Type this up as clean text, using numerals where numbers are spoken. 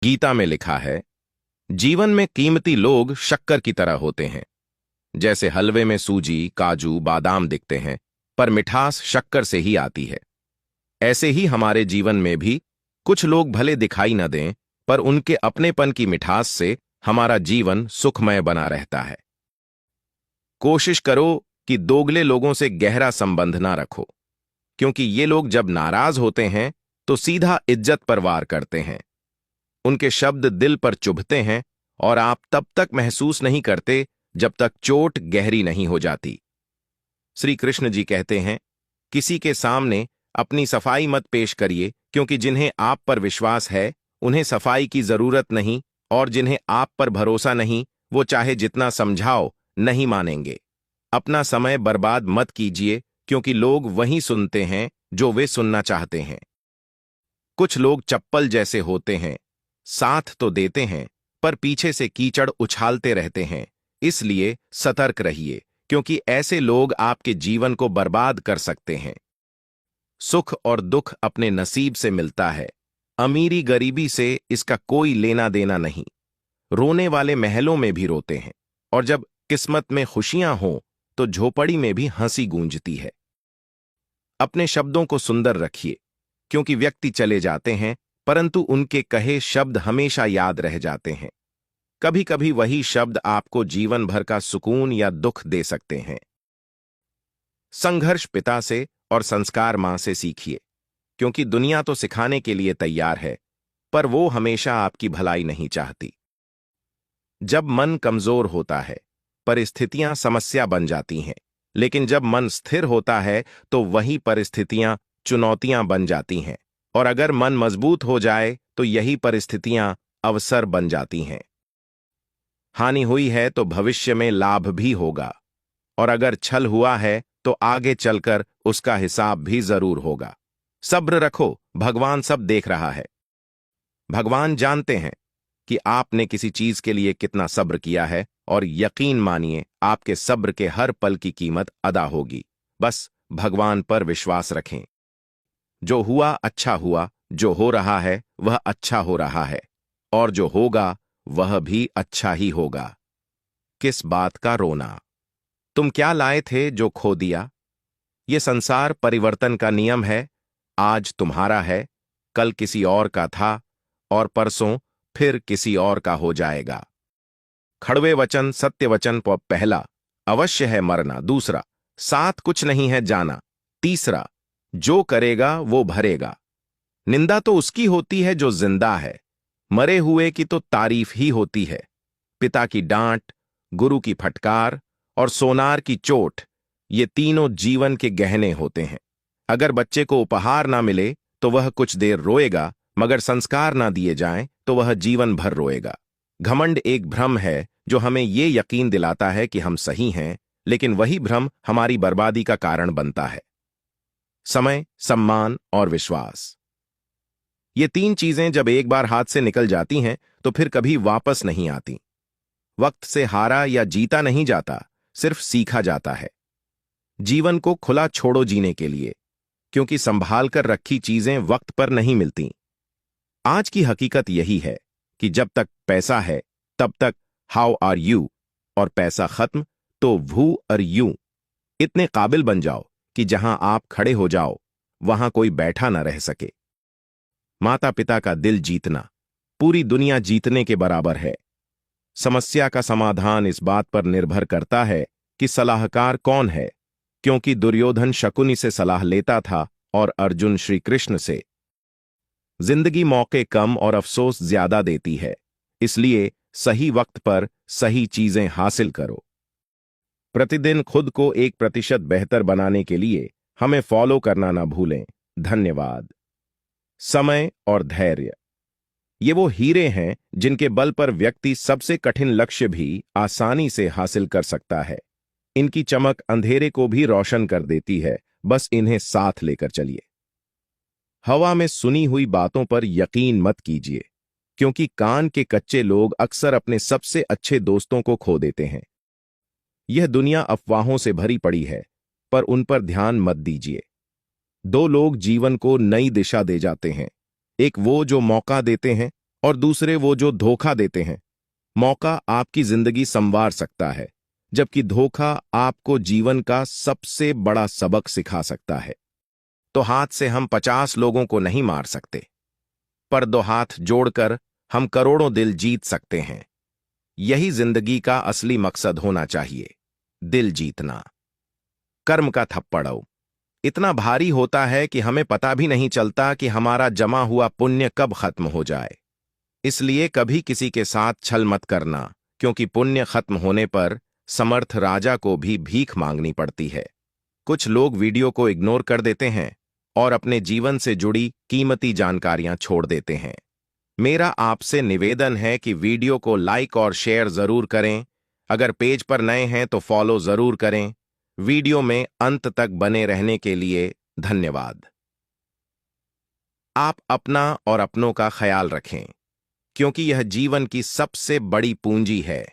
गीता में लिखा है, जीवन में कीमती लोग शक्कर की तरह होते हैं। जैसे हलवे में सूजी, काजू, बादाम दिखते हैं, पर मिठास शक्कर से ही आती है। ऐसे ही हमारे जीवन में भी कुछ लोग भले दिखाई न दें, पर उनके अपनेपन की मिठास से हमारा जीवन सुखमय बना रहता है। कोशिश करो कि दोगले लोगों से गहरा संबंध ना रखो, क्योंकि ये लोग जब नाराज होते हैं तो सीधा इज्जत पर वार करते हैं। उनके शब्द दिल पर चुभते हैं और आप तब तक महसूस नहीं करते जब तक चोट गहरी नहीं हो जाती। श्री कृष्ण जी कहते हैं, किसी के सामने अपनी सफाई मत पेश करिए, क्योंकि जिन्हें आप पर विश्वास है उन्हें सफाई की जरूरत नहीं, और जिन्हें आप पर भरोसा नहीं वो चाहे जितना समझाओ नहीं मानेंगे। अपना समय बर्बाद मत कीजिए, क्योंकि लोग वही सुनते हैं जो वे सुनना चाहते हैं। कुछ लोग चप्पल जैसे होते हैं, साथ तो देते हैं पर पीछे से कीचड़ उछालते रहते हैं। इसलिए सतर्क रहिए, क्योंकि ऐसे लोग आपके जीवन को बर्बाद कर सकते हैं। सुख और दुख अपने नसीब से मिलता है, अमीरी गरीबी से इसका कोई लेना देना नहीं। रोने वाले महलों में भी रोते हैं, और जब किस्मत में खुशियां हों तो झोपड़ी में भी हंसी गूंजती है। अपने शब्दों को सुंदर रखिए, क्योंकि व्यक्ति चले जाते हैं परंतु उनके कहे शब्द हमेशा याद रह जाते हैं। कभी कभी वही शब्द आपको जीवन भर का सुकून या दुख दे सकते हैं। संघर्ष पिता से और संस्कार मां से सीखिए, क्योंकि दुनिया तो सिखाने के लिए तैयार है, पर वो हमेशा आपकी भलाई नहीं चाहती। जब मन कमजोर होता है परिस्थितियां समस्या बन जाती हैं, लेकिन जब मन स्थिर होता है तो वही परिस्थितियां चुनौतियां बन जाती हैं, और अगर मन मजबूत हो जाए तो यही परिस्थितियां अवसर बन जाती हैं। हानि हुई है तो भविष्य में लाभ भी होगा, और अगर छल हुआ है तो आगे चलकर उसका हिसाब भी जरूर होगा। सब्र रखो, भगवान सब देख रहा है। भगवान जानते हैं कि आपने किसी चीज के लिए कितना सब्र किया है, और यकीन मानिए आपके सब्र के हर पल की कीमत अदा होगी। बस भगवान पर विश्वास रखें। जो हुआ अच्छा हुआ, जो हो रहा है वह अच्छा हो रहा है, और जो होगा वह भी अच्छा ही होगा। किस बात का रोना? तुम क्या लाए थे जो खो दिया? ये संसार परिवर्तन का नियम है। आज तुम्हारा है, कल किसी और का था, और परसों फिर किसी और का हो जाएगा। खड़वे वचन सत्य वचन पहला, अवश्य है मरना। दूसरा, साथ कुछ नहीं है जाना। तीसरा, जो करेगा वो भरेगा। निंदा तो उसकी होती है जो जिंदा है, मरे हुए की तो तारीफ ही होती है। पिता की डांट, गुरु की फटकार और सोनार की चोट, ये तीनों जीवन के गहने होते हैं। अगर बच्चे को उपहार ना मिले तो वह कुछ देर रोएगा, मगर संस्कार ना दिए जाएं तो वह जीवन भर रोएगा। घमंड एक भ्रम है जो हमें ये यकीन दिलाता है कि हम सही हैं, लेकिन वही भ्रम हमारी बर्बादी का कारण बनता है। समय, सम्मान और विश्वास, ये तीन चीजें जब एक बार हाथ से निकल जाती हैं तो फिर कभी वापस नहीं आती। वक्त से हारा या जीता नहीं जाता, सिर्फ सीखा जाता है। जीवन को खुला छोड़ो जीने के लिए, क्योंकि संभाल कर रखी चीजें वक्त पर नहीं मिलती। आज की हकीकत यही है कि जब तक पैसा है तब तक हाउ आर यू, और पैसा खत्म तो वू आर यू। इतने काबिल बन जाओ कि जहां आप खड़े हो जाओ वहां कोई बैठा ना रह सके। माता पिता का दिल जीतना पूरी दुनिया जीतने के बराबर है। समस्या का समाधान इस बात पर निर्भर करता है कि सलाहकार कौन है, क्योंकि दुर्योधन शकुनी से सलाह लेता था और अर्जुन श्री कृष्ण से। जिंदगी मौके कम और अफसोस ज्यादा देती है, इसलिए सही वक्त पर सही चीजें हासिल करो। प्रतिदिन खुद को 1% बेहतर बनाने के लिए हमें फॉलो करना ना भूलें। धन्यवाद। समय और धैर्य, ये वो हीरे हैं जिनके बल पर व्यक्ति सबसे कठिन लक्ष्य भी आसानी से हासिल कर सकता है। इनकी चमक अंधेरे को भी रोशन कर देती है, बस इन्हें साथ लेकर चलिए। हवा में सुनी हुई बातों पर यकीन मत कीजिए, क्योंकि कान के कच्चे लोग अक्सर अपने सबसे अच्छे दोस्तों को खो देते हैं। यह दुनिया अफवाहों से भरी पड़ी है, पर उन पर ध्यान मत दीजिए। दो लोग जीवन को नई दिशा दे जाते हैं, एक वो जो मौका देते हैं और दूसरे वो जो धोखा देते हैं। मौका आपकी जिंदगी संवार सकता है, जबकि धोखा आपको जीवन का सबसे बड़ा सबक सिखा सकता है। तो हाथ से हम 50 लोगों को नहीं मार सकते, पर दो हाथ जोड़कर हम करोड़ों दिल जीत सकते हैं। यही जिंदगी का असली मकसद होना चाहिए, दिल जीतना। कर्म का थप्पड़ो इतना भारी होता है कि हमें पता भी नहीं चलता कि हमारा जमा हुआ पुण्य कब खत्म हो जाए। इसलिए कभी किसी के साथ छल मत करना, क्योंकि पुण्य खत्म होने पर समर्थ राजा को भी भीख मांगनी पड़ती है। कुछ लोग वीडियो को इग्नोर कर देते हैं और अपने जीवन से जुड़ी कीमती जानकारियां छोड़ देते हैं। मेरा आपसे निवेदन है कि वीडियो को लाइक और शेयर जरूर करें। अगर पेज पर नए हैं तो फॉलो जरूर करें। वीडियो में अंत तक बने रहने के लिए धन्यवाद। आप अपना और अपनों का ख्याल रखें, क्योंकि यह जीवन की सबसे बड़ी पूंजी है।